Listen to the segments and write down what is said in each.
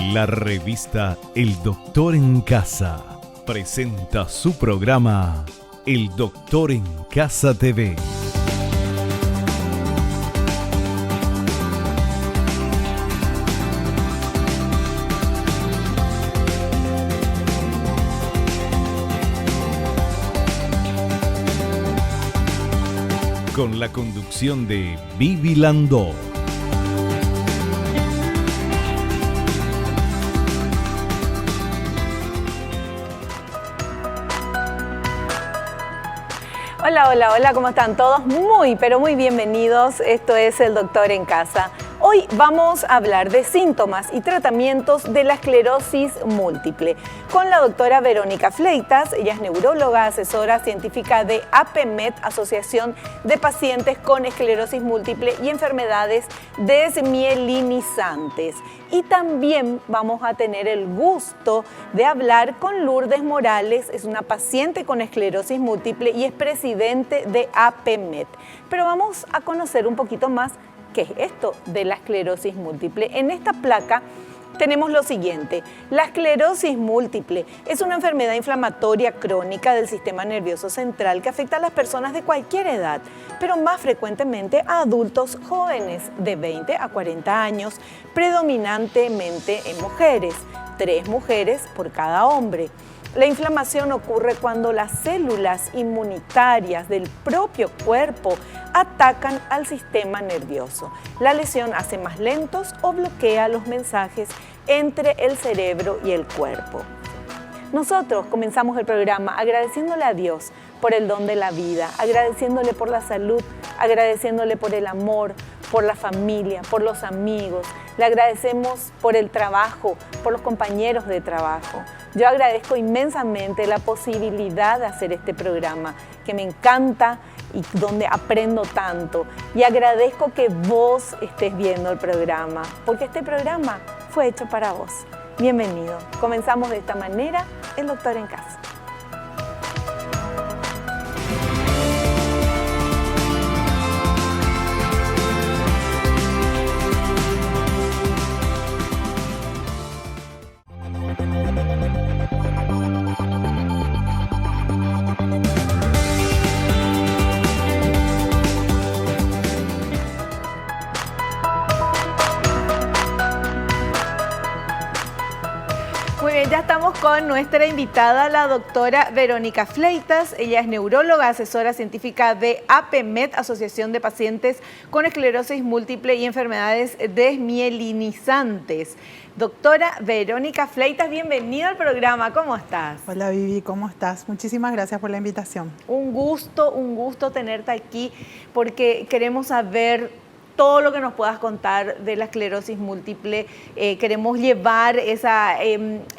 La revista El Doctor en Casa presenta su programa El Doctor en Casa TV. Con la conducción de Vivi Landó. Hola, ¿cómo están todos? Muy, pero muy bienvenidos. Esto es El Doctor en Casa. Hoy vamos a hablar de síntomas y tratamientos de la esclerosis múltiple con la doctora Verónica Fleitas. Ella es neuróloga, asesora científica de APMET, Asociación de Pacientes con Esclerosis Múltiple y Enfermedades Desmielinizantes. Y también vamos a tener el gusto de hablar con Lourdes Morales. Es una paciente con esclerosis múltiple y es presidente de APMET. Pero vamos a conocer un poquito más qué es esto de la esclerosis múltiple. En esta placa tenemos lo siguiente: la esclerosis múltiple es una enfermedad inflamatoria crónica del sistema nervioso central que afecta a las personas de cualquier edad, pero más frecuentemente a adultos jóvenes de 20 a 40 años, predominantemente en mujeres, 3 mujeres por cada hombre. La inflamación ocurre cuando las células inmunitarias del propio cuerpo atacan al sistema nervioso. La lesión hace más lentos o bloquea los mensajes entre el cerebro y el cuerpo. Nosotros comenzamos el programa agradeciéndole a Dios por el don de la vida, agradeciéndole por la salud, agradeciéndole por el amor, por la familia, por los amigos. Le agradecemos por el trabajo, por los compañeros de trabajo. Yo agradezco inmensamente la posibilidad de hacer este programa, que me encanta y donde aprendo tanto. Y agradezco que vos estés viendo el programa, porque este programa fue hecho para vos. Bienvenido. Comenzamos de esta manera, El Doctor en Casa. Ya estamos con nuestra invitada, la doctora Verónica Fleitas. Ella es neuróloga, asesora científica de APMET, Asociación de Pacientes con Esclerosis Múltiple y Enfermedades Desmielinizantes. Doctora Verónica Fleitas, bienvenida al programa. ¿Cómo estás? Hola Vivi, ¿cómo estás? Muchísimas gracias por la invitación. Un gusto tenerte aquí porque queremos saber todo lo que nos puedas contar de la esclerosis múltiple. Queremos llevar esa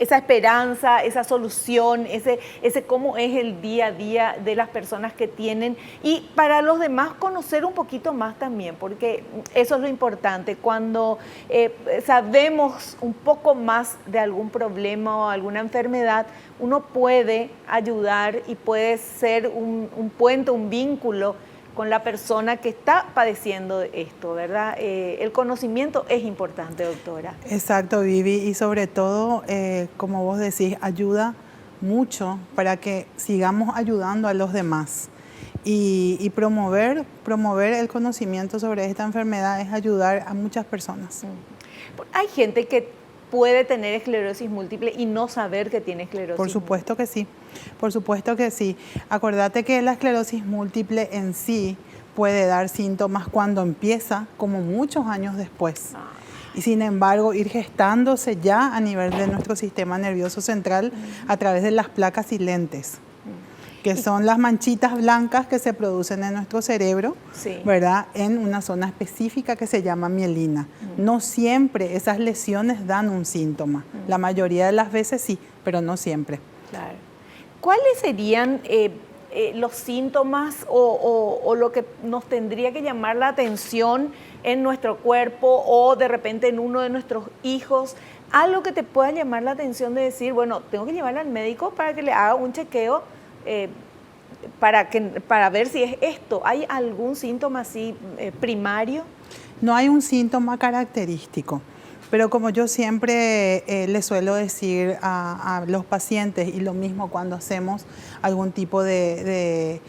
esperanza, esa solución, ese cómo es el día a día de las personas que tienen, y para los demás conocer un poquito más también, porque eso es lo importante. Cuando sabemos un poco más de algún problema o alguna enfermedad, uno puede ayudar y puede ser un puente, un vínculo con la persona que está padeciendo esto, ¿verdad? El conocimiento es importante, doctora. Exacto, Vivi, y sobre todo, como vos decís, ayuda mucho para que sigamos ayudando a los demás. Y promover el conocimiento sobre esta enfermedad es ayudar a muchas personas. Hay gente que puede tener esclerosis múltiple y no saber que tiene esclerosis múltiple. Por supuesto que sí. Acordate que la esclerosis múltiple en sí puede dar síntomas cuando empieza, como muchos años después. Y sin embargo, ir gestándose ya a nivel de nuestro sistema nervioso central a través de las placas silentes, que son las manchitas blancas que se producen en nuestro cerebro, sí, ¿verdad? En una zona específica que se llama mielina. No siempre esas lesiones dan un síntoma. La mayoría de las veces sí, pero no siempre. Claro. ¿Cuáles serían los síntomas o lo que nos tendría que llamar la atención en nuestro cuerpo o de repente en uno de nuestros hijos? Algo que te pueda llamar la atención de decir, bueno, tengo que llevarla al médico para que le haga un chequeo para ver si es esto. ¿Hay algún síntoma así primario? No hay un síntoma característico. Pero como yo siempre les suelo decir a los pacientes, y lo mismo cuando hacemos algún tipo de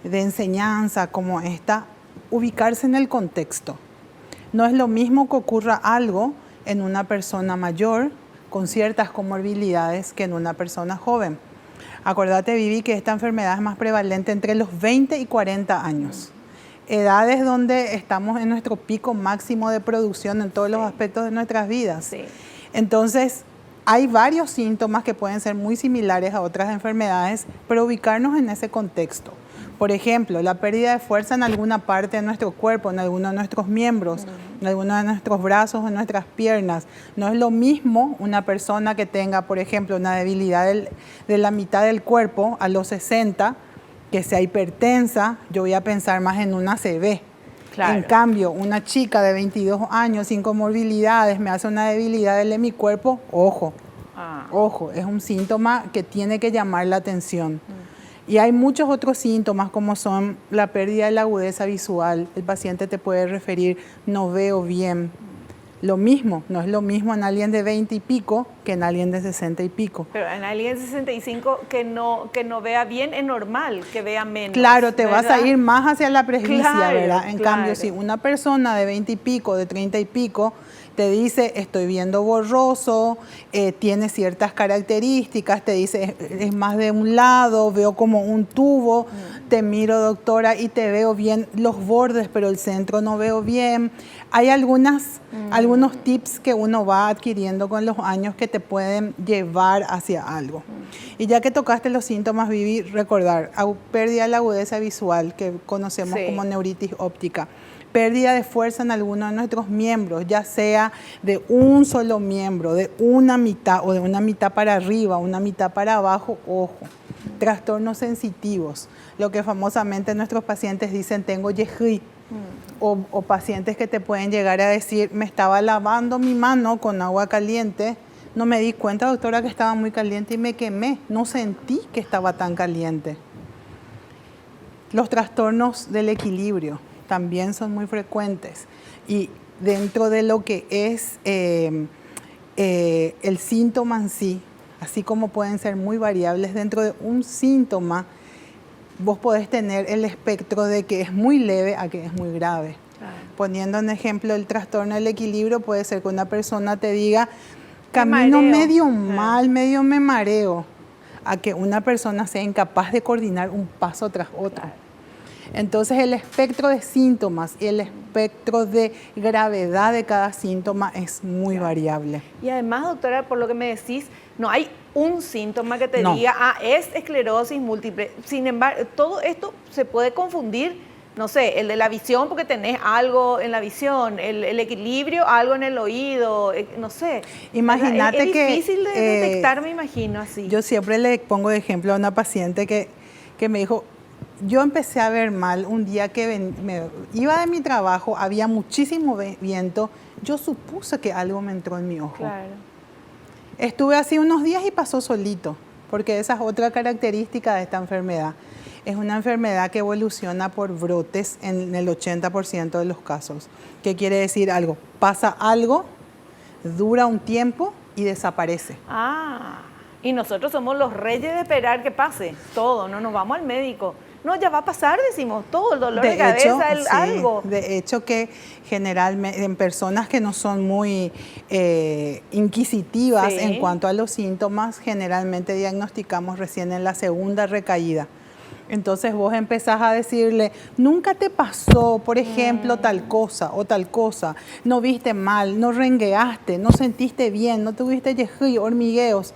enseñanza como esta, ubicarse en el contexto. No es lo mismo que ocurra algo en una persona mayor con ciertas comorbilidades que en una persona joven. Acuérdate, Vivi, que esta enfermedad es más prevalente entre los 20 y 40 años. Edades donde estamos en nuestro pico máximo de producción en todos los aspectos de nuestras vidas. Sí. Entonces, hay varios síntomas que pueden ser muy similares a otras enfermedades, pero ubicarnos en ese contexto. Por ejemplo, la pérdida de fuerza en alguna parte de nuestro cuerpo, en alguno de nuestros miembros, en alguno de nuestros brazos, en nuestras piernas. No es lo mismo una persona que tenga, por ejemplo, una debilidad de la mitad del cuerpo a los 60, que sea hipertensa. Yo voy a pensar más en una ACV. Claro. En cambio, una chica de 22 años sin comorbilidades me hace una debilidad del hemicuerpo, ojo, ojo, es un síntoma que tiene que llamar la atención. Y hay muchos otros síntomas como son la pérdida de la agudeza visual. El paciente te puede referir, no veo bien. Lo mismo, no es lo mismo en alguien de 20 y pico que en alguien de 60 y pico. Pero en alguien de 65 que no vea bien es normal, que vea menos. Claro, te ¿verdad? vas a ir más hacia la presbicia, claro, ¿verdad? En cambio, si una persona de 20 y pico, de 30 y pico, te dice, estoy viendo borroso, tiene ciertas características, te dice, es más de un lado, veo como un tubo, te miro, doctora, y te veo bien los bordes, pero el centro no veo bien. Hay algunos tips que uno va adquiriendo con los años que te pueden llevar hacia algo. Y ya que tocaste los síntomas, Vivi, recordar, pérdida de la agudeza visual, que conocemos como neuritis óptica. Pérdida de fuerza en alguno de nuestros miembros, ya sea de un solo miembro, de una mitad o de una mitad para arriba, una mitad para abajo, ojo. Trastornos sensitivos, lo que famosamente nuestros pacientes dicen, tengo yejí, o pacientes que te pueden llegar a decir, me estaba lavando mi mano con agua caliente, no me di cuenta, doctora, que estaba muy caliente y me quemé, no sentí que estaba tan caliente. Los trastornos del equilibrio también son muy frecuentes y dentro de lo que es el síntoma en sí, así como pueden ser muy variables, dentro de un síntoma vos podés tener el espectro de que es muy leve a que es muy grave. Claro. Poniendo en ejemplo el trastorno del equilibrio, puede ser que una persona te diga, camino medio mal, medio me mareo, a que una persona sea incapaz de coordinar un paso tras otro. Claro. Entonces el espectro de síntomas y el espectro de gravedad de cada síntoma es muy variable. Y además, doctora, por lo que me decís, no hay un síntoma que te diga, es esclerosis múltiple. Sin embargo, todo esto se puede confundir, no sé, el de la visión porque tenés algo en la visión, el equilibrio, algo en el oído, no sé. Imagínate que... Es difícil de detectar, me imagino, así. Yo siempre le pongo de ejemplo a una paciente que me dijo, yo empecé a ver mal un día que me iba de mi trabajo, había muchísimo viento, yo supuse que algo me entró en mi ojo. Claro. Estuve así unos días y pasó solito, porque esa es otra característica de esta enfermedad. Es una enfermedad que evoluciona por brotes en el 80% de los casos. ¿Qué quiere decir algo? Pasa algo, dura un tiempo y desaparece. Y nosotros somos los reyes de esperar que pase todo, no nos vamos al médico. No, ya va a pasar, decimos, todo el dolor de cabeza, algo. De hecho que generalmente en personas que no son muy inquisitivas en cuanto a los síntomas, generalmente diagnosticamos recién en la segunda recaída. Entonces vos empezás a decirle, nunca te pasó, por ejemplo, tal cosa o tal cosa, no viste mal, no rengueaste, no sentiste bien, no tuviste yejí, hormigueos.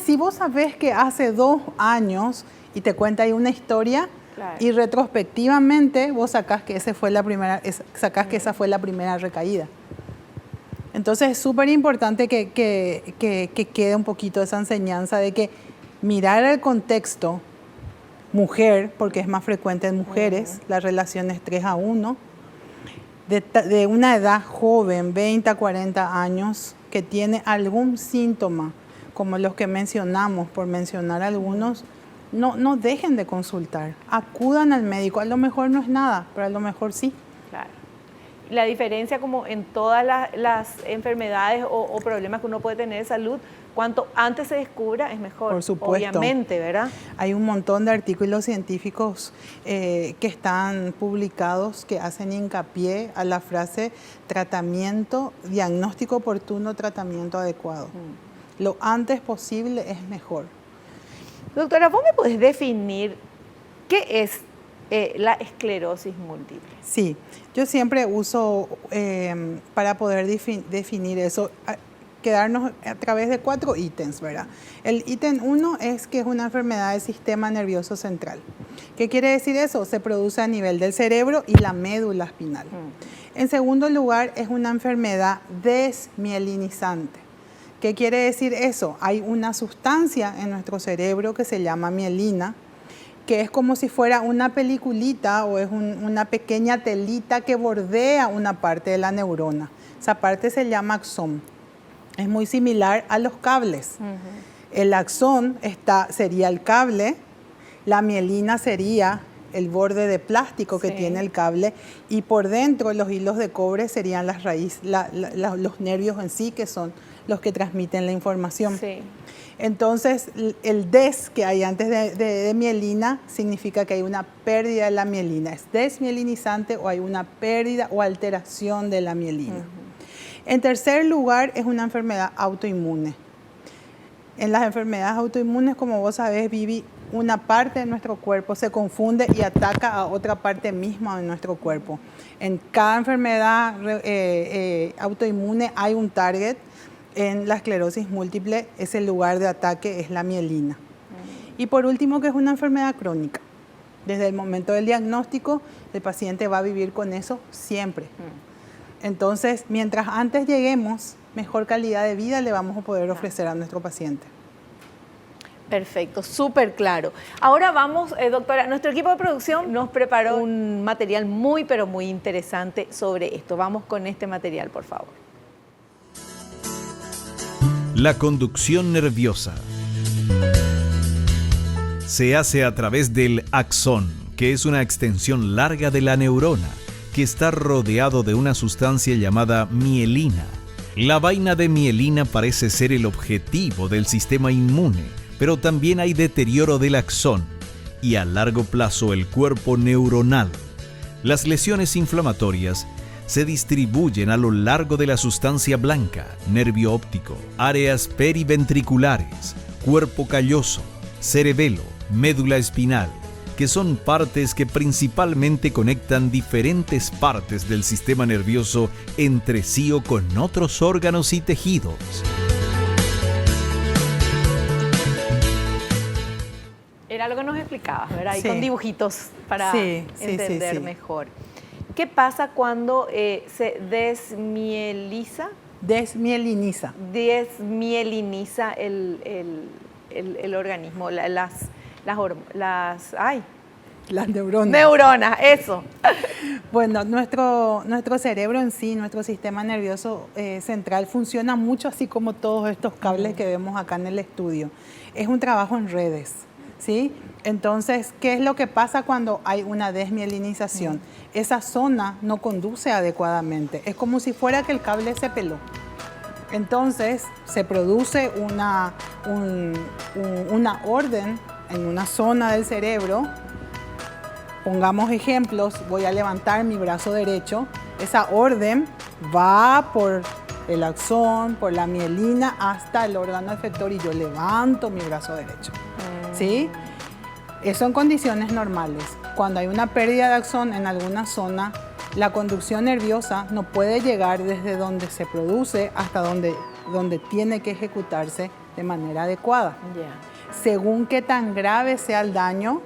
Si vos sabés que hace 2 años y te cuenta ahí una historia, claro, y retrospectivamente vos sacás que esa fue la primera recaída. Entonces es súper importante que quede un poquito esa enseñanza de que mirar el contexto mujer, porque es más frecuente en mujeres, la relación es 3:1, de una edad joven, 20 a 40 años, que tiene algún síntoma, como los que mencionamos, por mencionar algunos, no dejen de consultar, acudan al médico, a lo mejor no es nada, pero a lo mejor sí. Claro. La diferencia, como en todas las enfermedades o problemas que uno puede tener de salud, cuanto antes se descubra es mejor. Por supuesto. Obviamente, ¿verdad? Hay un montón de artículos científicos que están publicados que hacen hincapié a la frase tratamiento, diagnóstico oportuno, tratamiento adecuado. Lo antes posible es mejor. Doctora, ¿vos me podés definir qué es la esclerosis múltiple? Sí, yo siempre uso para poder definir eso, quedarnos a través de 4 ítems, ¿verdad? El ítem 1 es que es una enfermedad del sistema nervioso central. ¿Qué quiere decir eso? Se produce a nivel del cerebro y la médula espinal. En segundo lugar, es una enfermedad desmielinizante. ¿Qué quiere decir eso? Hay una sustancia en nuestro cerebro que se llama mielina, que es como si fuera una peliculita o es una pequeña telita que bordea una parte de la neurona. Esa parte se llama axón. Es muy similar a los cables. El axón sería el cable, la mielina sería el borde de plástico que tiene el cable y por dentro los hilos de cobre serían las raíces, los nervios en sí, que son los que transmiten la información. Sí. Entonces, el des que hay antes de mielina significa que hay una pérdida de la mielina. Es desmielinizante o hay una pérdida o alteración de la mielina. En tercer lugar, es una enfermedad autoinmune. En las enfermedades autoinmunes, como vos sabés, Vivi, una parte de nuestro cuerpo se confunde y ataca a otra parte misma de nuestro cuerpo. En cada enfermedad autoinmune hay un target. En la esclerosis múltiple, ese lugar de ataque es la mielina. Y por último, que es una enfermedad crónica. Desde el momento del diagnóstico, el paciente va a vivir con eso siempre. Entonces, mientras antes lleguemos, mejor calidad de vida le vamos a poder ofrecer a nuestro paciente. Perfecto, súper claro. Ahora vamos, doctora, nuestro equipo de producción nos preparó un material muy, pero muy interesante sobre esto. Vamos con este material, por favor. La conducción nerviosa se hace a través del axón, que es una extensión larga de la neurona, que está rodeado de una sustancia llamada mielina. La vaina de mielina parece ser el objetivo del sistema inmune, pero también hay deterioro del axón y a largo plazo el cuerpo neuronal. Las lesiones inflamatorias se distribuyen a lo largo de la sustancia blanca, nervio óptico, áreas periventriculares, cuerpo calloso, cerebelo, médula espinal, que son partes que principalmente conectan diferentes partes del sistema nervioso entre sí o con otros órganos y tejidos. Era lo que nos explicabas, ¿verdad? Y con dibujitos para entender mejor. ¿Qué pasa cuando se desmieliniza? Desmieliniza el organismo, las neuronas. Neuronas, eso. Bueno, nuestro cerebro en sí, nuestro sistema nervioso central funciona mucho así como todos estos cables que vemos acá en el estudio. Es un trabajo en redes, ¿sí? Entonces, ¿qué es lo que pasa cuando hay una desmielinización? Esa zona no conduce adecuadamente. Es como si fuera que el cable se peló. Entonces, se produce una orden en una zona del cerebro. Pongamos ejemplos, voy a levantar mi brazo derecho. Esa orden va por el axón, por la mielina, hasta el órgano efector y yo levanto mi brazo derecho. ¿Sí? Eso en condiciones normales. Cuando hay una pérdida de axón en alguna zona, la conducción nerviosa no puede llegar desde donde se produce hasta donde tiene que ejecutarse de manera adecuada. Según qué tan grave sea el daño,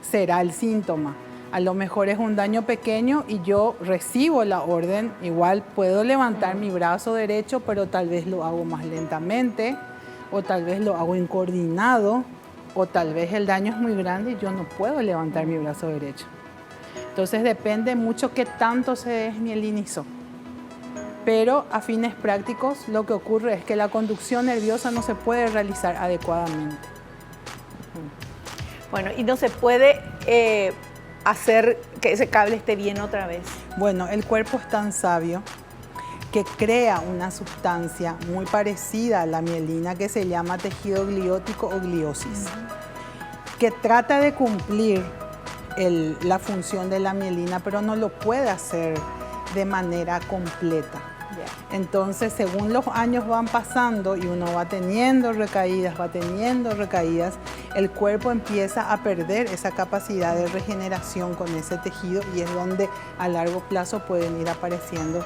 será el síntoma. A lo mejor es un daño pequeño y yo recibo la orden, igual puedo levantar mi brazo derecho, pero tal vez lo hago más lentamente, o tal vez lo hago incoordinado, o tal vez el daño es muy grande y yo no puedo levantar mi brazo derecho. Entonces depende mucho qué tanto se desmielinizó. Pero a fines prácticos lo que ocurre es que la conducción nerviosa no se puede realizar adecuadamente. Bueno, y no se puede hacer que ese cable esté bien otra vez? Bueno, el cuerpo es tan sabio que crea una sustancia muy parecida a la mielina que se llama tejido gliótico o gliosis, que trata de cumplir la función de la mielina, pero no lo puede hacer de manera completa. Entonces, según los años van pasando y uno va teniendo recaídas, el cuerpo empieza a perder esa capacidad de regeneración con ese tejido y es donde a largo plazo pueden ir apareciendo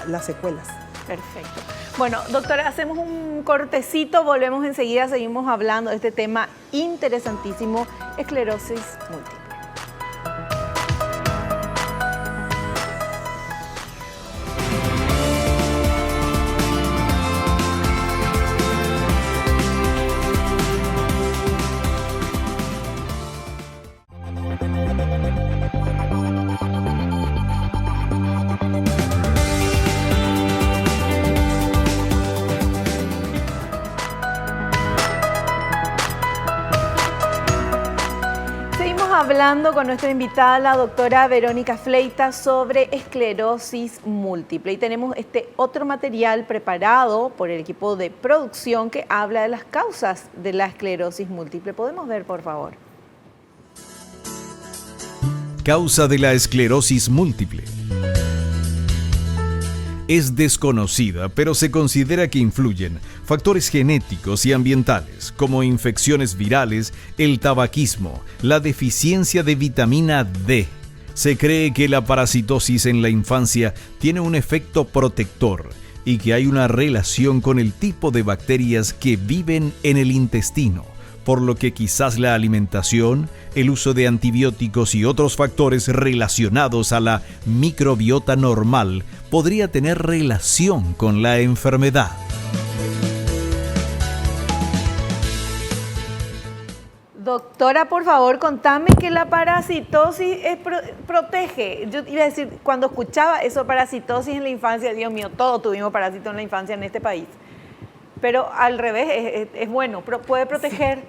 las secuelas. Perfecto. Bueno, doctora, hacemos un cortecito, volvemos enseguida, seguimos hablando de este tema interesantísimo, esclerosis múltiple. Hablando con nuestra invitada, la doctora Verónica Fleitas, sobre esclerosis múltiple. Y tenemos este otro material preparado por el equipo de producción que habla de las causas de la esclerosis múltiple. ¿Podemos ver, por favor? Causa de la esclerosis múltiple. Es desconocida, pero se considera que influyen factores genéticos y ambientales, como infecciones virales, el tabaquismo, la deficiencia de vitamina D. Se cree que la parasitosis en la infancia tiene un efecto protector y que hay una relación con el tipo de bacterias que viven en el intestino, por lo que quizás la alimentación, el uso de antibióticos y otros factores relacionados a la microbiota normal podría tener relación con la enfermedad. Doctora, por favor, contame que la parasitosis protege. Yo iba a decir, cuando escuchaba eso, parasitosis en la infancia, Dios mío, todos tuvimos parásitos en la infancia en este país. Pero al revés, es bueno, puede proteger. Sí.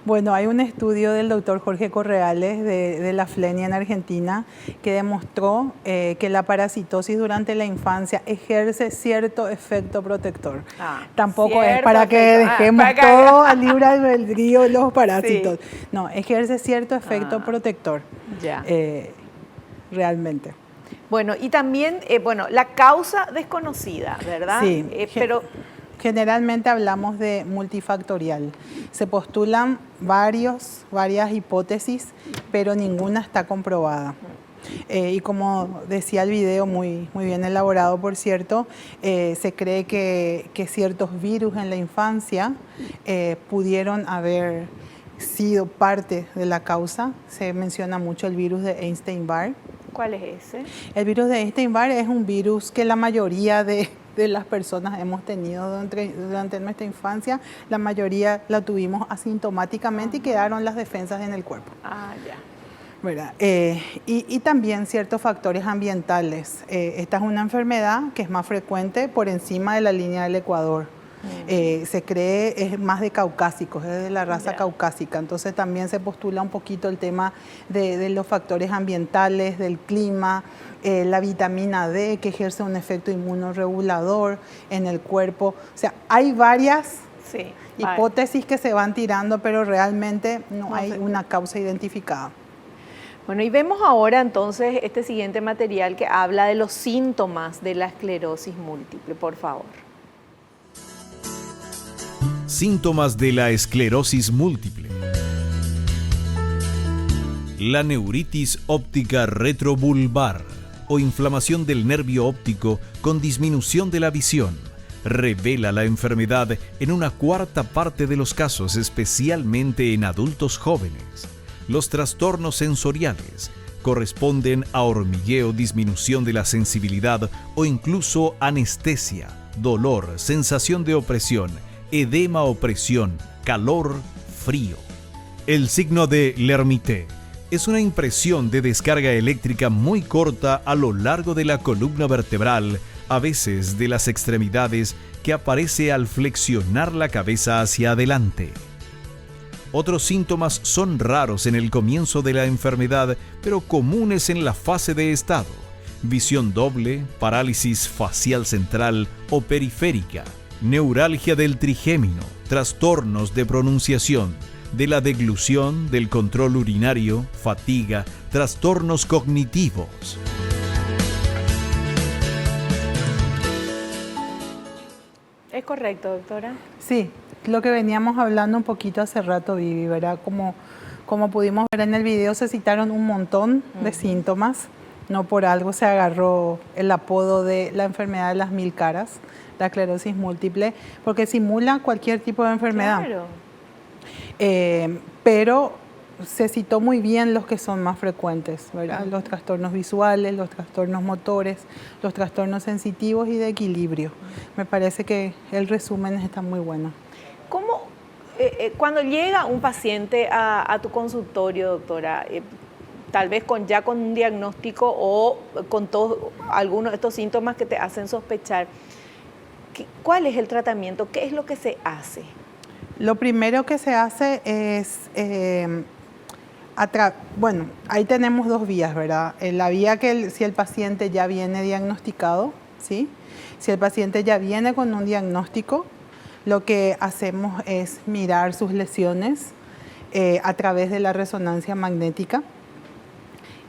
Bueno, hay un estudio del doctor Jorge Correales de la FLENI en Argentina que demostró que la parasitosis durante la infancia ejerce cierto efecto protector. Tampoco es para que dejemos todo al libre albedrío los parásitos. Sí. No, ejerce cierto efecto protector. Ya. Realmente. Bueno, y también, la causa desconocida, ¿verdad? Sí, pero generalmente hablamos de multifactorial. Se postulan varias hipótesis, pero ninguna está comprobada. Y como decía el video, muy bien elaborado, por cierto, se cree que ciertos virus en la infancia pudieron haber sido parte de la causa. Se menciona mucho el virus de Epstein-Barr. ¿Cuál es ese? El virus de Epstein-Barr es un virus que la mayoría de las personas hemos tenido durante nuestra infancia. La mayoría la tuvimos asintomáticamente y quedaron las defensas en el cuerpo. Ya. ¿Verdad? Y también ciertos factores ambientales. Esta es una enfermedad que es más frecuente por encima de la línea del Ecuador. Se cree es más de caucásicos, es de la raza caucásica. Entonces también se postula un poquito el tema de los factores ambientales, del clima, la vitamina D que ejerce un efecto inmunorregulador en el cuerpo. O sea, hay varias hipótesis que se van tirando, pero realmente no hay una causa identificada. Bueno, y vemos ahora entonces este siguiente material que habla de los síntomas de la esclerosis múltiple, por favor. Síntomas de la esclerosis múltiple. La neuritis óptica retrovulvar o inflamación del nervio óptico con disminución de la visión revela la enfermedad en una cuarta parte de los casos, especialmente en adultos jóvenes. Los trastornos sensoriales corresponden a hormigueo, disminución de la sensibilidad o incluso anestesia, dolor, sensación de opresión, edema o presión, calor, frío. El signo de Lermite es una impresión de descarga eléctrica muy corta a lo largo de la columna vertebral, a veces de las extremidades, que aparece al flexionar la cabeza hacia adelante. Otros síntomas son raros en el comienzo de la enfermedad, pero comunes en la fase de estado. Visión doble, parálisis facial central o periférica, neuralgia del trigémino, trastornos de pronunciación, de la deglución, del control urinario, fatiga, trastornos cognitivos. ¿Es correcto, doctora? Sí, lo que veníamos hablando un poquito hace rato, Vivi, ¿verdad? Como pudimos ver en el video, se citaron un montón de síntomas. No por algo se agarró el apodo de la enfermedad de las 1000 caras, la esclerosis múltiple, porque simula cualquier tipo de enfermedad. Claro. Pero se citó muy bien los que son más frecuentes, ¿verdad? Los trastornos visuales, los trastornos motores, los trastornos sensitivos y de equilibrio. Me parece que el resumen está muy bueno. ¿Cómo, cuando llega un paciente a tu consultorio, doctora, tal vez ya con un diagnóstico o con todos algunos de estos síntomas que te hacen sospechar, ¿cuál es el tratamiento? ¿Qué es lo que se hace? Lo primero que se hace es, bueno, ahí tenemos dos vías, ¿verdad? La vía que si el paciente ya viene diagnosticado, ¿sí? Si el paciente ya viene con un diagnóstico, lo que hacemos es mirar sus lesiones a través de la resonancia magnética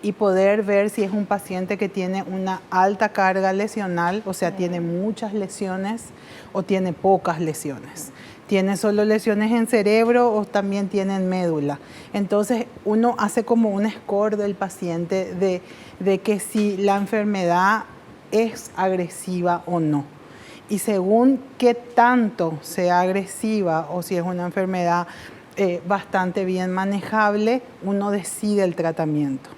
y poder ver si es un paciente que tiene una alta carga lesional, o sea, tiene muchas lesiones o tiene pocas lesiones. ¿Tiene solo lesiones en cerebro o también tiene en médula? Entonces, uno hace como un score del paciente de que si la enfermedad es agresiva o no. Y según qué tanto sea agresiva o si es una enfermedad bastante bien manejable, uno decide el tratamiento.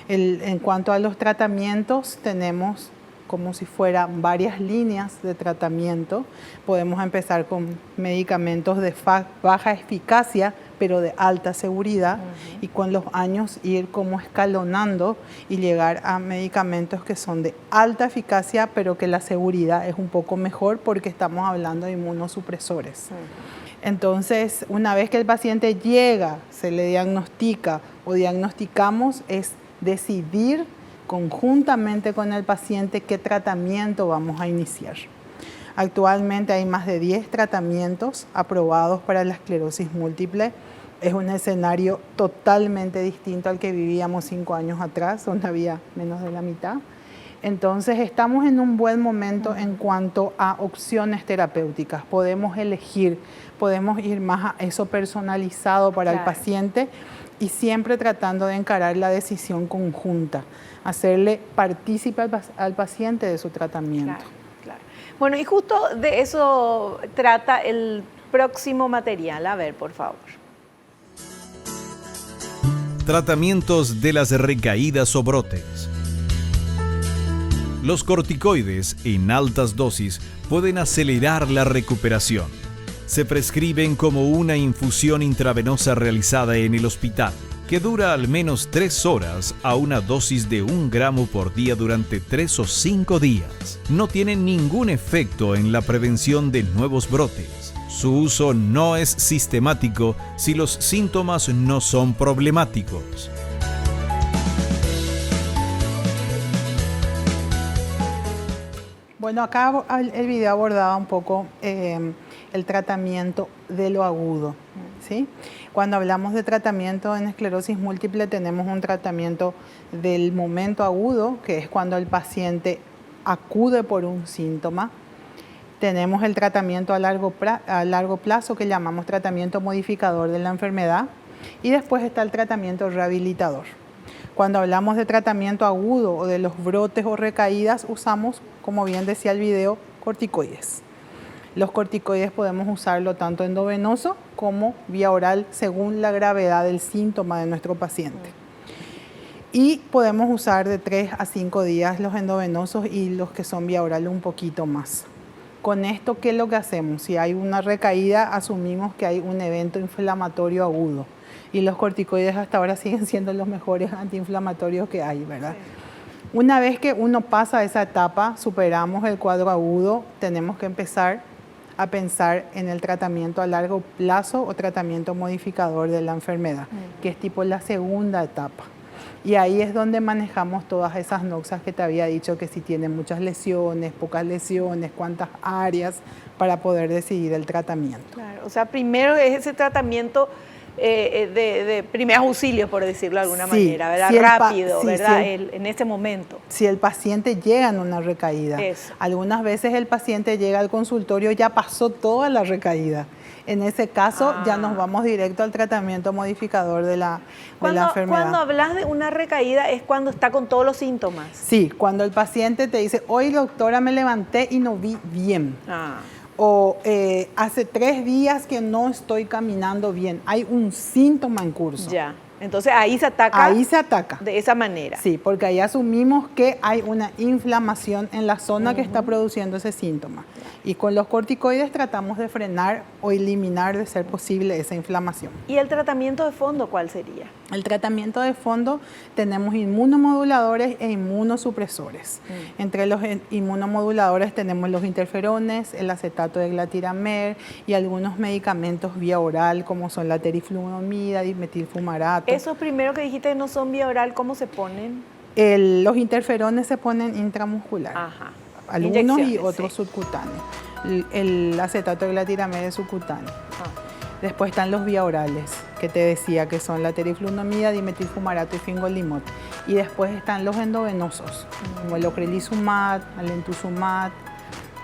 En cuanto a los tratamientos, tenemos como si fueran varias líneas de tratamiento. Podemos empezar con medicamentos de baja eficacia, pero de alta seguridad, y con los años ir como escalonando y llegar a medicamentos que son de alta eficacia, pero que la seguridad es un poco mejor porque estamos hablando de inmunosupresores. Entonces, una vez que el paciente llega, se le diagnostica o diagnosticamos, es decidir conjuntamente con el paciente qué tratamiento vamos a iniciar. Actualmente hay más de 10 tratamientos aprobados para la esclerosis múltiple. Es un escenario totalmente distinto al que vivíamos 5 años atrás, donde había menos de la mitad. Entonces estamos en un buen momento en cuanto a opciones terapéuticas. Podemos elegir, podemos ir más a eso personalizado para el paciente y siempre tratando de encarar la decisión conjunta, hacerle partícipe al paciente de su tratamiento. Claro. Bueno, y justo de eso trata el próximo material. A ver, por favor. Tratamientos de las recaídas o brotes. Los corticoides en altas dosis pueden acelerar la recuperación. Se prescriben como una infusión intravenosa realizada en el hospital, que dura al menos 3 horas a una dosis de 1 gramo por día durante 3 o 5 días. No tienen ningún efecto en la prevención de nuevos brotes. Su uso no es sistemático si los síntomas no son problemáticos. Bueno, acá el video abordaba un poco el tratamiento de lo agudo, ¿sí? Cuando hablamos de tratamiento en esclerosis múltiple, tenemos un tratamiento del momento agudo, que es cuando el paciente acude por un síntoma. Tenemos el tratamiento a largo plazo, que llamamos tratamiento modificador de la enfermedad. Y después está el tratamiento rehabilitador. Cuando hablamos de tratamiento agudo o de los brotes o recaídas, usamos, como bien decía el video, corticoides. Los corticoides podemos usarlo tanto endovenoso como vía oral según la gravedad del síntoma de nuestro paciente. Y podemos usar de 3 a 5 días los endovenosos y los que son vía oral un poquito más. Con esto, ¿qué es lo que hacemos? Si hay una recaída, asumimos que hay un evento inflamatorio agudo. Y los corticoides hasta ahora siguen siendo los mejores antiinflamatorios que hay, ¿verdad? Sí. Una vez que uno pasa esa etapa, superamos el cuadro agudo, tenemos que empezar a pensar en el tratamiento a largo plazo o tratamiento modificador de la enfermedad, que es tipo la segunda etapa. Y ahí es donde manejamos todas esas noxas que te había dicho, que si tienen muchas lesiones, pocas lesiones, cuántas áreas, para poder decidir el tratamiento. Claro, o sea, primero es ese tratamiento de primeros auxilios, por decirlo de alguna manera, ¿verdad? Rápido, ¿verdad? En ese momento. Si el paciente llega en una recaída, algunas veces el paciente llega al consultorio, ya pasó toda la recaída. En ese caso ya nos vamos directo al tratamiento modificador de la enfermedad. Cuando hablas de una recaída es cuando está con todos los síntomas. Sí, cuando el paciente te dice, hoy doctora me levanté y no vi bien. O hace 3 días que no estoy caminando bien. Hay un síntoma en curso. Ya. Entonces ahí se ataca. Ahí se ataca. De esa manera. Sí, porque ahí asumimos que hay una inflamación en la zona que está produciendo ese síntoma. Y con los corticoides tratamos de frenar o eliminar, de ser posible, esa inflamación. ¿Y el tratamiento de fondo cuál sería? El tratamiento de fondo tenemos inmunomoduladores e inmunosupresores. Entre los inmunomoduladores tenemos los interferones, el acetato de glatiramel y algunos medicamentos vía oral como son la teriflunomida, dimetilfumarato. Esos primeros que dijiste no son vía oral, ¿cómo se ponen? Los interferones se ponen intramuscular. Ajá. Algunos y otros subcutáneos. El acetato de glatiramel es subcutáneo. Después están los vía orales, que te decía que son la teriflunomida, dimetilfumarato y fingolimod. Y después están los endovenosos, como el ocrelizumab, alentuxumab,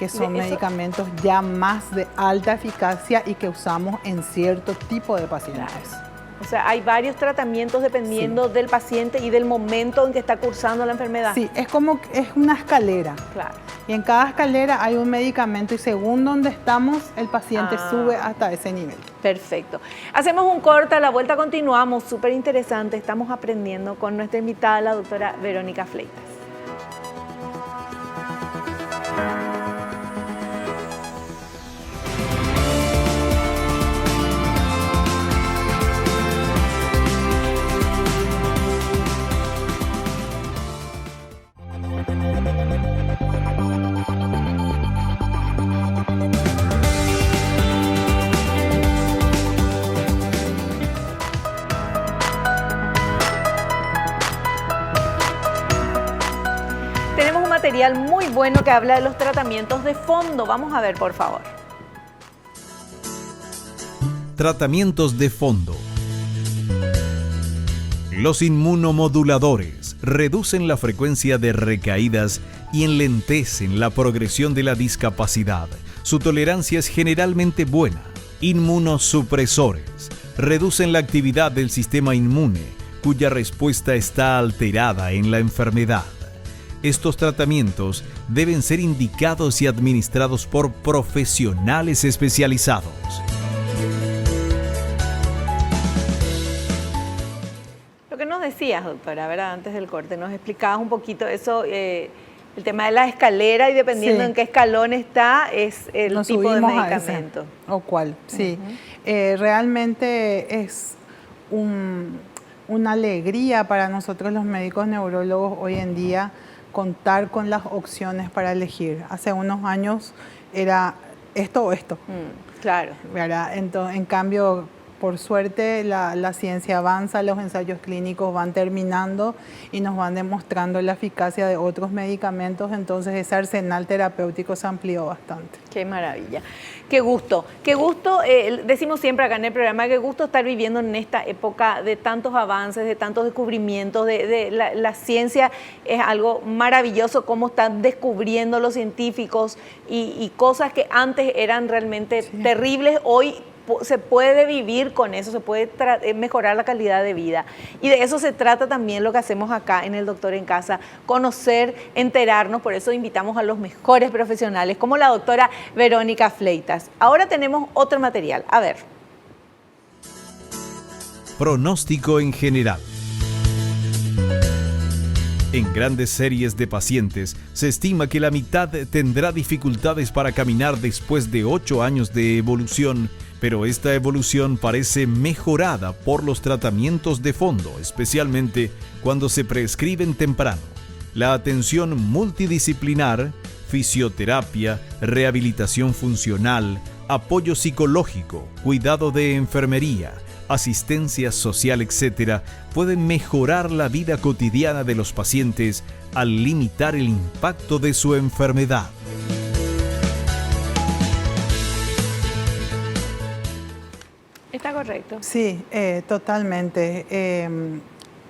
que son medicamentos ya más de alta eficacia y que usamos en cierto tipo de pacientes. Claro. O sea, hay varios tratamientos dependiendo del paciente y del momento en que está cursando la enfermedad. Sí, es como es una escalera. Claro. Y en cada escalera hay un medicamento y según donde estamos, el paciente sube hasta ese nivel. Perfecto. Hacemos un corte, a la vuelta continuamos. Súper interesante. Estamos aprendiendo con nuestra invitada, la doctora Verónica Fleitas. Material muy bueno que habla de los tratamientos de fondo. Vamos a ver, por favor. Tratamientos de fondo. Los inmunomoduladores reducen la frecuencia de recaídas y enlentecen la progresión de la discapacidad. Su tolerancia es generalmente buena. Inmunosupresores reducen la actividad del sistema inmune, cuya respuesta está alterada en la enfermedad. Estos tratamientos deben ser indicados y administrados por profesionales especializados. Lo que nos decías, doctora, ¿verdad? Antes del corte, nos explicabas un poquito eso, el tema de la escalera y dependiendo en qué escalón está, es el tipo de medicamento. O cuál, sí. Realmente es una alegría para nosotros los médicos neurólogos hoy en día contar con las opciones para elegir. Hace unos años era esto o esto. Claro. ¿Verdad? Entonces, en cambio, por suerte, la ciencia avanza, los ensayos clínicos van terminando y nos van demostrando la eficacia de otros medicamentos, entonces ese arsenal terapéutico se amplió bastante. Qué maravilla. Qué gusto, decimos siempre acá en el programa, qué gusto estar viviendo en esta época de tantos avances, de tantos descubrimientos, la ciencia es algo maravilloso, cómo están descubriendo los científicos y cosas que antes eran realmente terribles, hoy se puede vivir con eso, se puede mejorar la calidad de vida. Y de eso se trata también lo que hacemos acá en El Doctor en Casa, conocer, enterarnos, por eso invitamos a los mejores profesionales, como la doctora Verónica Fleitas. Ahora tenemos otro material, a ver. Pronóstico en general. En grandes series de pacientes, se estima que la mitad tendrá dificultades para caminar después de 8 años de evolución, pero esta evolución parece mejorada por los tratamientos de fondo, especialmente cuando se prescriben temprano. La atención multidisciplinar fisioterapia, rehabilitación funcional, apoyo psicológico, cuidado de enfermería, asistencia social, etc., pueden mejorar la vida cotidiana de los pacientes al limitar el impacto de su enfermedad. ¿Está correcto? Sí, totalmente.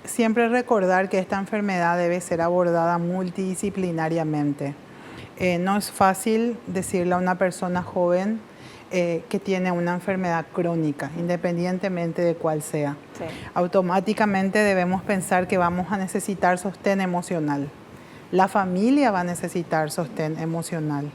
Siempre recordar que esta enfermedad debe ser abordada multidisciplinariamente. No es fácil decirle a una persona joven que tiene una enfermedad crónica, independientemente de cuál sea. Sí. Automáticamente debemos pensar que vamos a necesitar sostén emocional. La familia va a necesitar sostén emocional.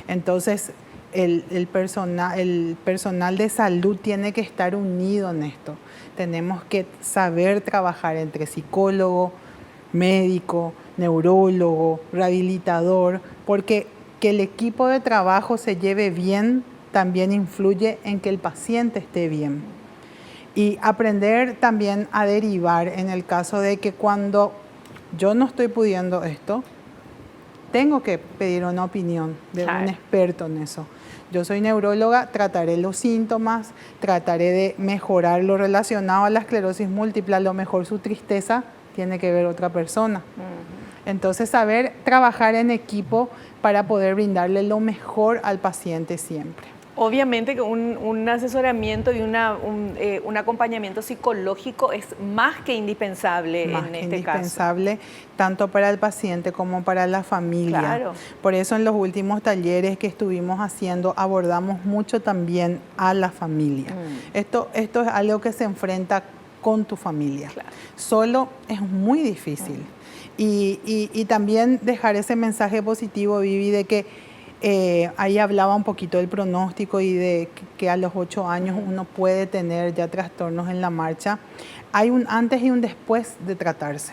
Entonces, el personal de salud tiene que estar unido en esto. Tenemos que saber trabajar entre psicólogo, médico, neurólogo, rehabilitador, porque que el equipo de trabajo se lleve bien también influye en que el paciente esté bien. Y aprender también a derivar en el caso de que cuando yo no estoy pudiendo esto, tengo que pedir una opinión de un experto en eso. Yo soy neuróloga, trataré los síntomas, trataré de mejorar lo relacionado a la esclerosis múltiple. A lo mejor su tristeza tiene que ver otra persona. Entonces, saber trabajar en equipo para poder brindarle lo mejor al paciente siempre. Obviamente que un asesoramiento y un acompañamiento psicológico es más que indispensable en este caso. Indispensable tanto para el paciente como para la familia. Claro. Por eso en los últimos talleres que estuvimos haciendo abordamos mucho también a la familia. Esto es algo que se enfrenta con tu familia. Claro. Solo es muy difícil. Y también dejar ese mensaje positivo, Vivi, de que ahí hablaba un poquito del pronóstico y de que a los 8 años uno puede tener ya trastornos en la marcha. Hay un antes y un después de tratarse.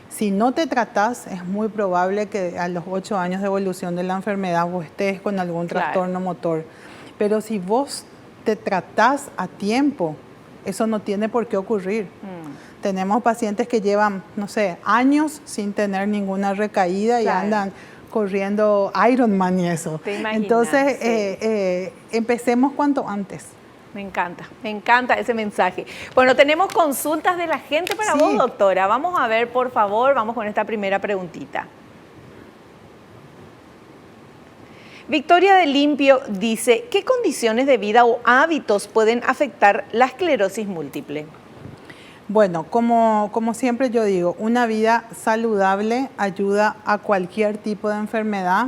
Si no te tratás, es muy probable que a los 8 años de evolución de la enfermedad vos estés con algún trastorno motor. Pero si vos te tratás a tiempo, eso no tiene por qué ocurrir. Tenemos pacientes que llevan, no sé, años sin tener ninguna recaída y andan corriendo Ironman y eso. ¿Te imaginas? Entonces, empecemos cuanto antes. Me encanta ese mensaje. Bueno, tenemos consultas de la gente para vos, doctora. Vamos a ver, por favor, vamos con esta primera preguntita. Victoria de Limpio dice, ¿qué condiciones de vida o hábitos pueden afectar la esclerosis múltiple? Bueno, como siempre yo digo, una vida saludable ayuda a cualquier tipo de enfermedad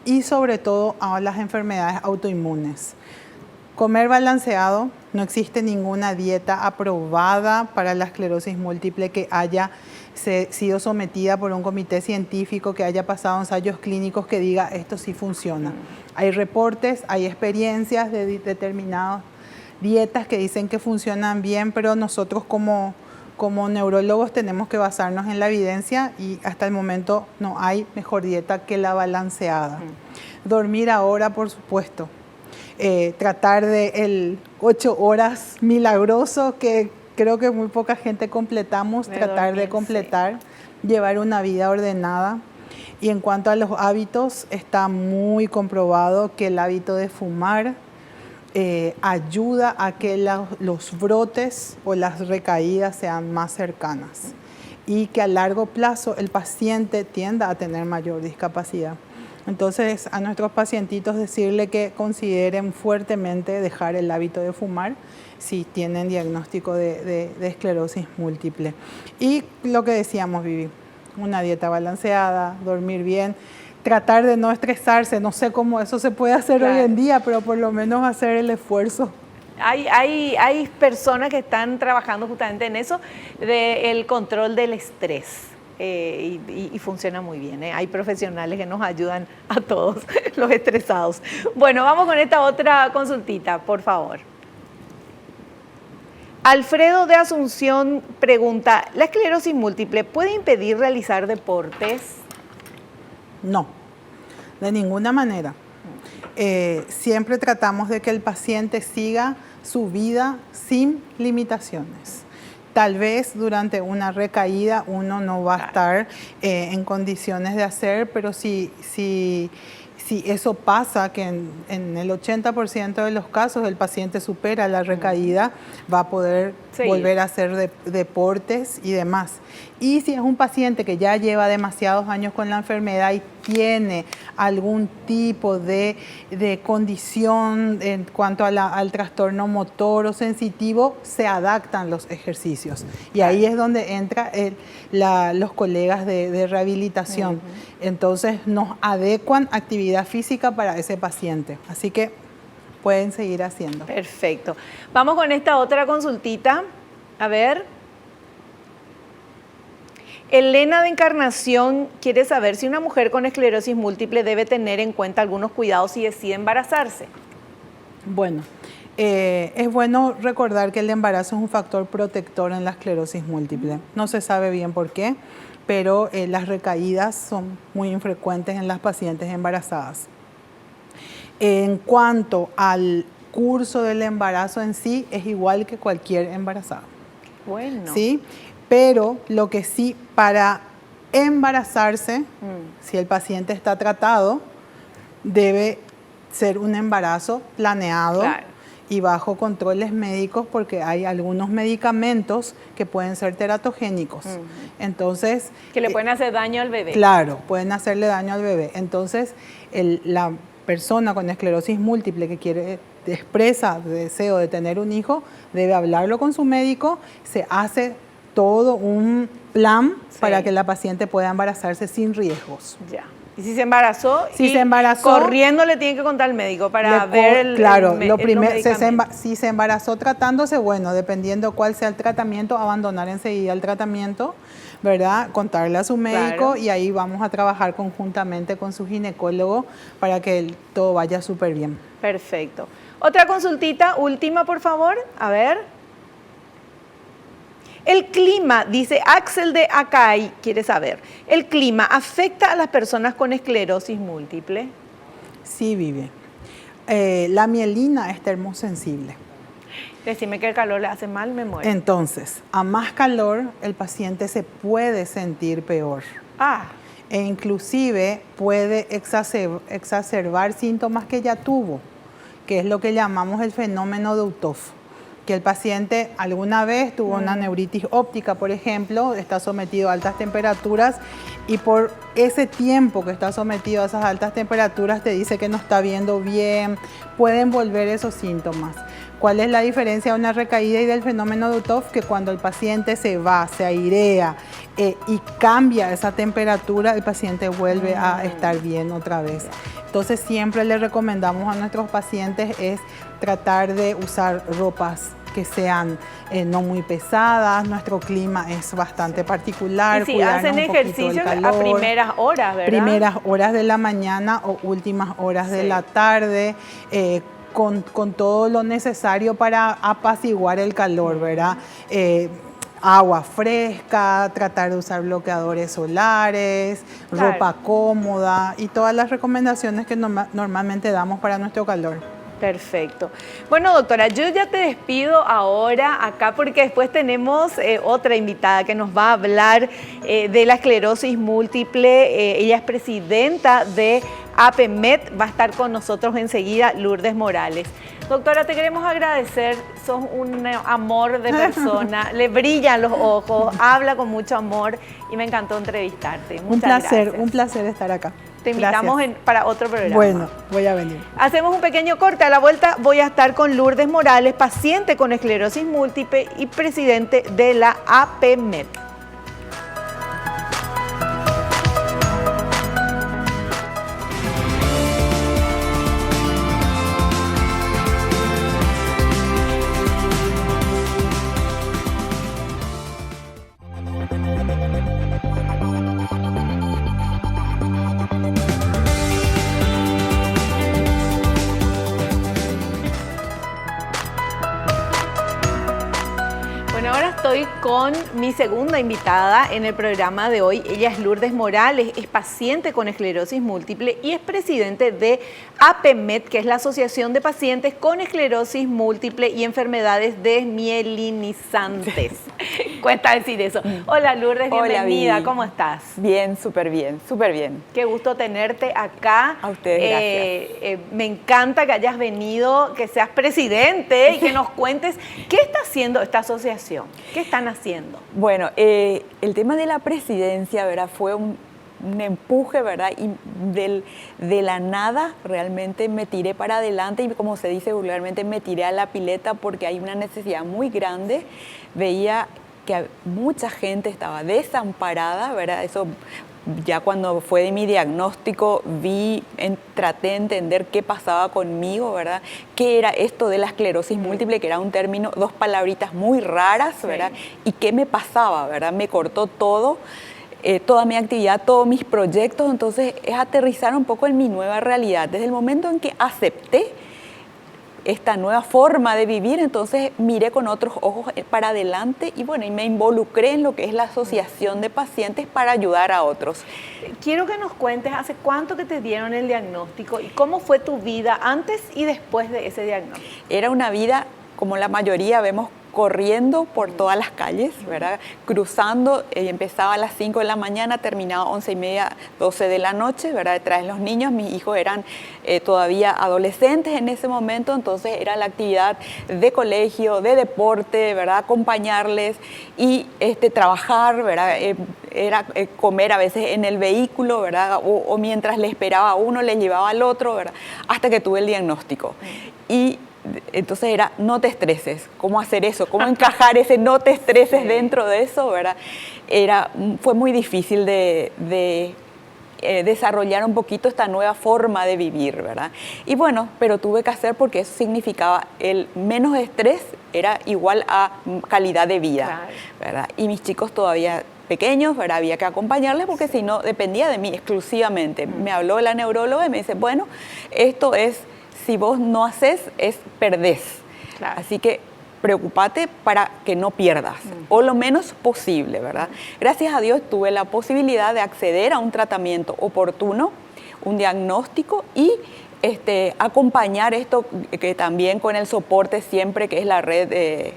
y sobre todo a las enfermedades autoinmunes. Comer balanceado, no existe ninguna dieta aprobada para la esclerosis múltiple que haya sido sometida por un comité científico, que haya pasado ensayos clínicos que diga esto sí funciona. Hay reportes, hay experiencias de determinadas dietas que dicen que funcionan bien, pero nosotros como neurólogos tenemos que basarnos en la evidencia y hasta el momento no hay mejor dieta que la balanceada. Dormir ahora, por supuesto. Tratar de el 8 horas milagroso que creo que muy poca gente completamos, tratar de completar, llevar una vida ordenada. Y en cuanto a los hábitos, está muy comprobado que el hábito de fumar ayuda a que los brotes o las recaídas sean más cercanas y que a largo plazo el paciente tienda a tener mayor discapacidad. Entonces, a nuestros pacientitos decirle que consideren fuertemente dejar el hábito de fumar si tienen diagnóstico de esclerosis múltiple. Y lo que decíamos, Vivi, una dieta balanceada, dormir bien, tratar de no estresarse, no sé cómo eso se puede hacer hoy en día, pero por lo menos hacer el esfuerzo. Hay personas que están trabajando justamente en eso, del control del estrés. Y funciona muy bien, ¿eh? Hay profesionales que nos ayudan a todos los estresados. Bueno, vamos con esta otra consultita, por favor. Alfredo de Asunción pregunta, ¿la esclerosis múltiple puede impedir realizar deportes? No, de ninguna manera. Siempre tratamos de que el paciente siga su vida sin limitaciones. tal vez durante una recaída uno no va a estar en condiciones de hacer, pero si eso pasa, que en el 80% de los casos el paciente supera la recaída, va a poder volver a hacer deportes y demás. Y si es un paciente que ya lleva demasiados años con la enfermedad y tiene algún tipo de condición en cuanto al trastorno motor o sensitivo, se adaptan los ejercicios. Y ahí es donde entran los colegas de rehabilitación. Entonces nos adecuan actividad física para ese paciente. Así que pueden seguir haciendo. Perfecto. Vamos con esta otra consultita. A ver. Elena de Encarnación quiere saber si una mujer con esclerosis múltiple debe tener en cuenta algunos cuidados si decide embarazarse. Bueno, es bueno recordar que el embarazo es un factor protector en la esclerosis múltiple. No se sabe bien por qué, pero las recaídas son muy infrecuentes en las pacientes embarazadas. En cuanto al curso del embarazo en sí, es igual que cualquier embarazada. Bueno. ¿Sí? Pero lo que sí, para embarazarse, si el paciente está tratado, debe ser un embarazo planeado y bajo controles médicos, porque hay algunos medicamentos que pueden ser teratogénicos. Entonces, que le pueden hacer daño al bebé. Claro, pueden hacerle daño al bebé. Entonces, la persona con esclerosis múltiple que expresa deseo de tener un hijo, debe hablarlo con su médico, se hace todo un plan para que la paciente pueda embarazarse sin riesgos. Ya. Y si se embarazó, corriendo le tiene que contar al médico para ver si se embarazó tratándose, bueno, dependiendo cuál sea el tratamiento, abandonar enseguida el tratamiento, ¿verdad? Contarle a su médico y ahí vamos a trabajar conjuntamente con su ginecólogo para que todo vaya súper bien. Perfecto. Otra consultita, última, por favor. A ver. El clima, dice Axel de Acay, quiere saber, ¿el clima afecta a las personas con esclerosis múltiple? Sí, Vivi. La mielina es termosensible. Decime que el calor le hace mal, me muero. Entonces, a más calor, el paciente se puede sentir peor. E inclusive puede exacerbar síntomas que ya tuvo, que es lo que llamamos el fenómeno de Uthoff. Que el paciente alguna vez tuvo una neuritis óptica, por ejemplo, está sometido a altas temperaturas y por ese tiempo que está sometido a esas altas temperaturas te dice que no está viendo bien, pueden volver esos síntomas. ¿Cuál es la diferencia de una recaída y del fenómeno de Uthoff? Que cuando el paciente se va, se airea y cambia esa temperatura, el paciente vuelve a estar bien otra vez. Entonces siempre le recomendamos a nuestros pacientes es tratar de usar ropas que sean no muy pesadas. Nuestro clima es bastante particular. Y si hacen ejercicio a primeras horas, ¿verdad? Primeras horas de la mañana o últimas horas de la tarde, con todo lo necesario para apaciguar el calor, ¿verdad? Agua fresca, tratar de usar bloqueadores solares, ropa cómoda y todas las recomendaciones que normalmente damos para nuestro calor. Perfecto. Bueno, doctora, yo ya te despido ahora acá porque después tenemos otra invitada que nos va a hablar de la esclerosis múltiple. Ella es presidenta de APMET, va a estar con nosotros enseguida, Lourdes Morales. Doctora, te queremos agradecer, sos un amor de persona, le brillan los ojos, habla con mucho amor y me encantó entrevistarte. Muchas gracias. Un placer estar acá. Te invitamos para otro programa. Bueno, voy a venir. Hacemos un pequeño corte. A la vuelta voy a estar con Lourdes Morales, paciente con esclerosis múltiple y presidente de la APMET. Estoy con mi segunda invitada en el programa de hoy. Ella es Lourdes Morales, es paciente con esclerosis múltiple y es presidente de APMET, que es la Asociación de Pacientes con Esclerosis Múltiple y Enfermedades Desmielinizantes. cuesta decir eso. Hola Lourdes, bienvenida, ¿cómo estás? Bien, súper bien, súper bien. Qué gusto tenerte acá. A ustedes, gracias. Me encanta que hayas venido, que seas presidente y que nos cuentes qué está haciendo esta asociación, qué están haciendo. Bueno, el tema de la presidencia, ¿verdad? Fue un empuje, ¿verdad? Y de la nada realmente me tiré para adelante y, como se dice vulgarmente, me tiré a la pileta porque hay una necesidad muy grande. Veía que mucha gente estaba desamparada, ¿verdad? Eso ya cuando fue de mi diagnóstico traté de entender qué pasaba conmigo, ¿verdad? ¿Qué era esto de la esclerosis múltiple? Que era un término, dos palabritas muy raras, ¿verdad? Y qué me pasaba, ¿verdad? Me cortó todo. Toda mi actividad, todos mis proyectos, entonces es aterrizar un poco en mi nueva realidad. Desde el momento en que acepté esta nueva forma de vivir, entonces miré con otros ojos para adelante y bueno, y me involucré en lo que es la asociación de pacientes para ayudar a otros. Quiero que nos cuentes hace cuánto que te dieron el diagnóstico y cómo fue tu vida antes y después de ese diagnóstico. Era una vida, como la mayoría vemos, corriendo por todas las calles, ¿verdad? Cruzando, empezaba a las 5 de la mañana, terminaba 11:30, 12 de la noche, ¿verdad? Detrás de los niños, mis hijos eran todavía adolescentes en ese momento, entonces era la actividad de colegio, de deporte, ¿verdad? Acompañarles y trabajar, ¿verdad? Era comer a veces en el vehículo, ¿verdad? O mientras le esperaba a uno, le llevaba al otro, ¿verdad? Hasta que tuve el diagnóstico. Y entonces era, no te estreses, ¿cómo hacer eso? ¿Cómo encajar ese no te estreses dentro de eso? ¿Verdad? Fue muy difícil de desarrollar un poquito esta nueva forma de vivir, ¿verdad? Y bueno, pero tuve que hacer porque eso significaba el menos estrés era igual a calidad de vida, ¿verdad? Y mis chicos todavía pequeños, ¿verdad? Había que acompañarles porque si no dependía de mí exclusivamente. Me habló la neuróloga y me dice, bueno, esto es... Si vos no haces, perdés. Claro. Así que preocupate para que no pierdas, o lo menos posible, ¿verdad? Gracias a Dios tuve la posibilidad de acceder a un tratamiento oportuno, un diagnóstico y acompañar esto que también con el soporte siempre, que es la red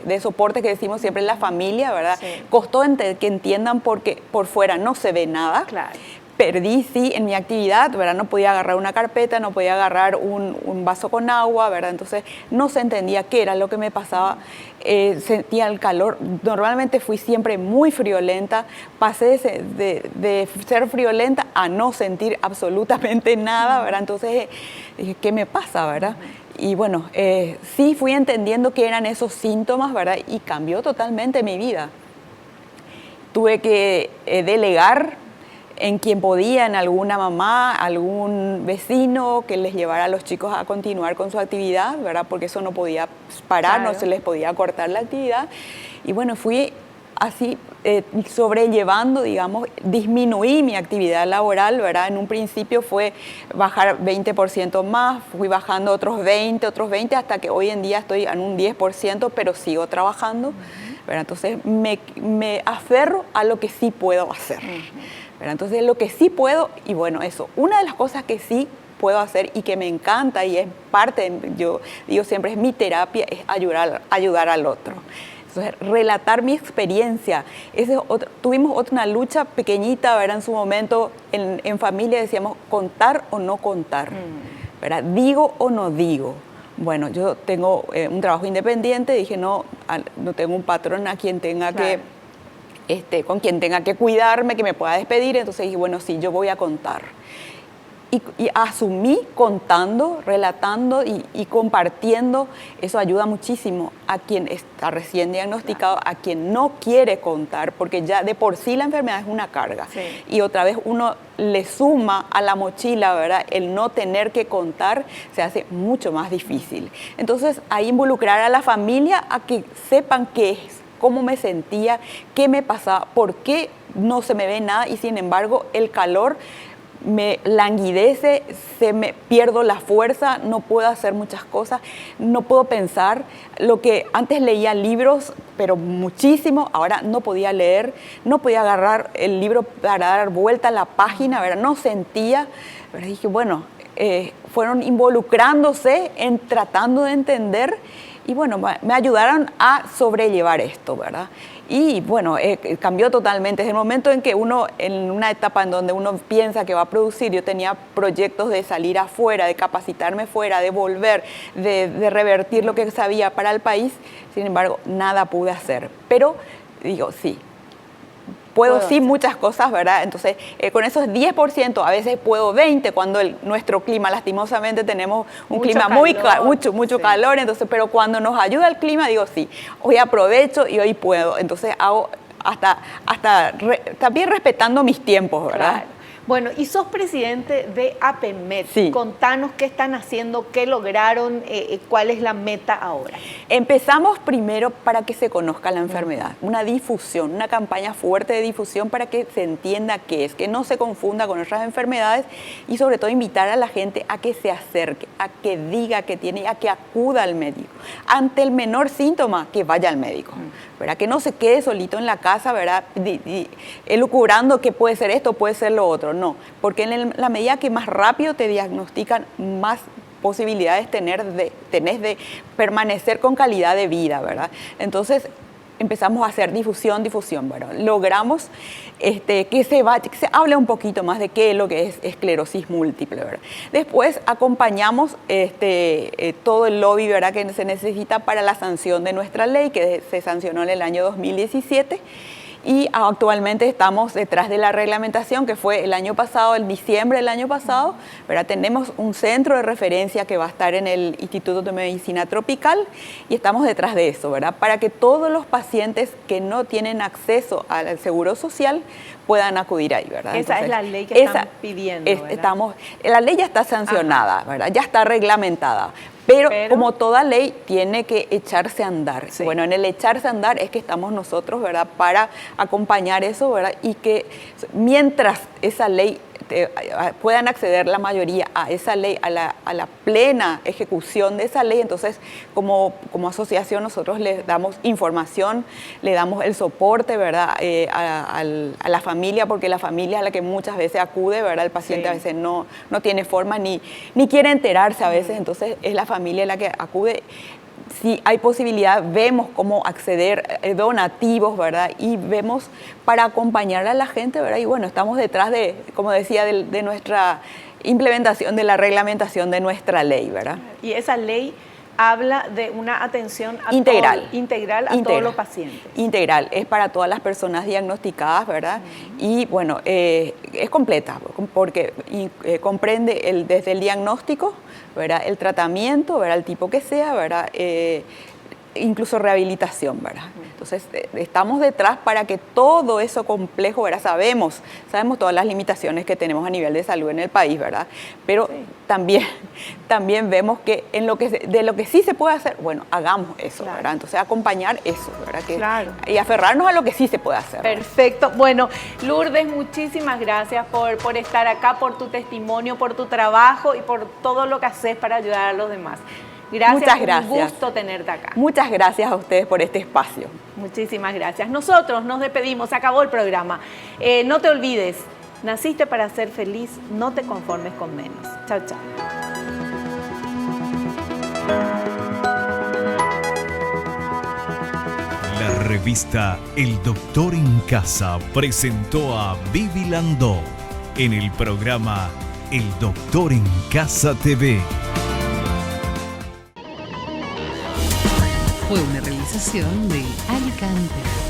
de soporte que decimos siempre en la familia, ¿verdad? Sí. Costó que entiendan porque por fuera no se ve nada. Claro. Perdí, sí, en mi actividad, ¿verdad? No podía agarrar una carpeta, no podía agarrar un vaso con agua, ¿verdad? Entonces no se entendía qué era lo que me pasaba, sentía el calor. Normalmente fui siempre muy friolenta, pasé de ser friolenta a no sentir absolutamente nada, ¿verdad? Entonces dije, ¿qué me pasa, verdad? Y bueno, sí fui entendiendo qué eran esos síntomas, ¿verdad? Y cambió totalmente mi vida. Tuve que delegar en quien podía, en alguna mamá, algún vecino que les llevara a los chicos a continuar con su actividad, ¿verdad? Porque eso no podía parar, claro. No se les podía cortar la actividad. Y bueno, fui así sobrellevando, digamos, disminuí mi actividad laboral, ¿verdad? En un principio fue bajar 20% más, fui bajando otros 20, hasta que hoy en día estoy en un 10%, pero sigo trabajando, ¿verdad? Entonces me aferro a lo que sí puedo hacer. ¿Verdad? Entonces lo que sí puedo, y bueno, eso, una de las cosas que sí puedo hacer y que me encanta y es parte, yo digo siempre, es mi terapia, es ayudar al otro. Entonces, relatar mi experiencia. Tuvimos una lucha pequeñita, ¿verdad? En su momento, en familia decíamos, contar o no contar, ¿verdad? Digo o no digo. Bueno, yo tengo un trabajo independiente, dije, no tengo un patrón a quien tenga que... con quien tenga que cuidarme, que me pueda despedir, entonces dije, bueno, sí, yo voy a contar. Y asumí contando, relatando y compartiendo, eso ayuda muchísimo a quien está recién diagnosticado, a quien no quiere contar, porque ya de por sí la enfermedad es una carga. Sí. Y otra vez uno le suma a la mochila, ¿verdad? El no tener que contar se hace mucho más difícil. Entonces, ahí involucrar a la familia a que sepan qué es, cómo me sentía, qué me pasaba, por qué no se me ve nada y sin embargo el calor me languidece, pierdo la fuerza, no puedo hacer muchas cosas, no puedo pensar. Lo que antes leía libros, pero muchísimo, ahora no podía leer, no podía agarrar el libro para dar vuelta a la página, ¿verdad? No sentía, pero dije, bueno, fueron involucrándose en tratando de entender. Y bueno, me ayudaron a sobrellevar esto, ¿verdad? Y bueno, cambió totalmente. Desde el momento en que uno, en una etapa en donde uno piensa que va a producir, yo tenía proyectos de salir afuera, de capacitarme fuera, de volver, de revertir lo que sabía para el país. Sin embargo, nada pude hacer. Pero digo, sí. Puedo sí muchas cosas, ¿verdad? Entonces, con esos 10%, a veces puedo 20%, cuando nuestro clima, lastimosamente, tenemos un clima mucho calor, entonces, pero cuando nos ayuda el clima, digo, sí, hoy aprovecho y hoy puedo. Entonces, hago también respetando mis tiempos, ¿verdad? Claro. Bueno, y sos presidente de APMET. Sí. Contanos qué están haciendo, qué lograron, cuál es la meta ahora. Empezamos primero para que se conozca la enfermedad, una difusión, una campaña fuerte de difusión para que se entienda qué es, que no se confunda con otras enfermedades y sobre todo invitar a la gente a que se acerque, a que diga que tiene, a que acuda al médico. Ante el menor síntoma, que vaya al médico, ¿verdad? Que no se quede solito en la casa, ¿verdad? Elucubrando que puede ser esto, puede ser lo otro. No, porque en la medida que más rápido te diagnostican, más posibilidades tenés de permanecer con calidad de vida, ¿verdad? Entonces empezamos a hacer difusión, ¿verdad? Logramos que se hable un poquito más de qué es lo que es esclerosis múltiple, ¿verdad? Después acompañamos todo el lobby, ¿verdad?, que se necesita para la sanción de nuestra ley, que se sancionó en el año 2017. Y actualmente estamos detrás de la reglamentación que fue el año pasado, en diciembre del año pasado, ¿verdad? Tenemos un centro de referencia que va a estar en el Instituto de Medicina Tropical y estamos detrás de eso, ¿verdad? Para que todos los pacientes que no tienen acceso al seguro social puedan acudir ahí, ¿verdad? Esa es la ley que están pidiendo, ¿verdad? La ley ya está sancionada, ¿verdad? Ya está reglamentada. Pero como toda ley tiene que echarse a andar. Sí. Bueno, en el echarse a andar es que estamos nosotros, ¿verdad?, para acompañar eso, ¿verdad? Y que mientras esa ley puedan acceder la mayoría a esa ley, a la plena ejecución de esa ley, entonces como asociación nosotros les damos información, le damos el soporte, ¿verdad?, a la familia, porque la familia es la que muchas veces acude, ¿verdad? El paciente a veces no tiene forma ni quiere enterarse a veces, entonces es la familia la que acude. Si hay posibilidad, vemos cómo acceder, donativos, ¿verdad? Y vemos para acompañar a la gente, ¿verdad? Y bueno, estamos detrás de, como decía, de nuestra implementación, de la reglamentación de nuestra ley, ¿verdad? Y esa ley habla de una atención integral a todos los pacientes. Integral, es para todas las personas diagnosticadas, ¿verdad? Y bueno, es completa, porque comprende desde el diagnóstico, ¿verdad?, el tratamiento, ¿verdad?, el tipo que sea, ¿verdad?, incluso rehabilitación, ¿verdad? Entonces, estamos detrás para que todo eso complejo, ¿verdad? Sabemos todas las limitaciones que tenemos a nivel de salud en el país, ¿verdad? Pero también vemos que de lo que sí se puede hacer, bueno, hagamos eso, claro, ¿verdad? Entonces, acompañar eso, ¿verdad? Claro. Y aferrarnos a lo que sí se puede hacer. Perfecto. Bueno, Lourdes, muchísimas gracias por estar acá, por tu testimonio, por tu trabajo y por todo lo que haces para ayudar a los demás. Gracias, muchas gracias. Un gusto tenerte acá. Muchas gracias a ustedes por este espacio. Muchísimas gracias. Nosotros nos despedimos, acabó el programa. No te olvides, naciste para ser feliz, no te conformes con menos. Chao, chao. La revista El Doctor en Casa presentó a Vivi Landó en el programa El Doctor en Casa TV. Fue una realización de Alicante.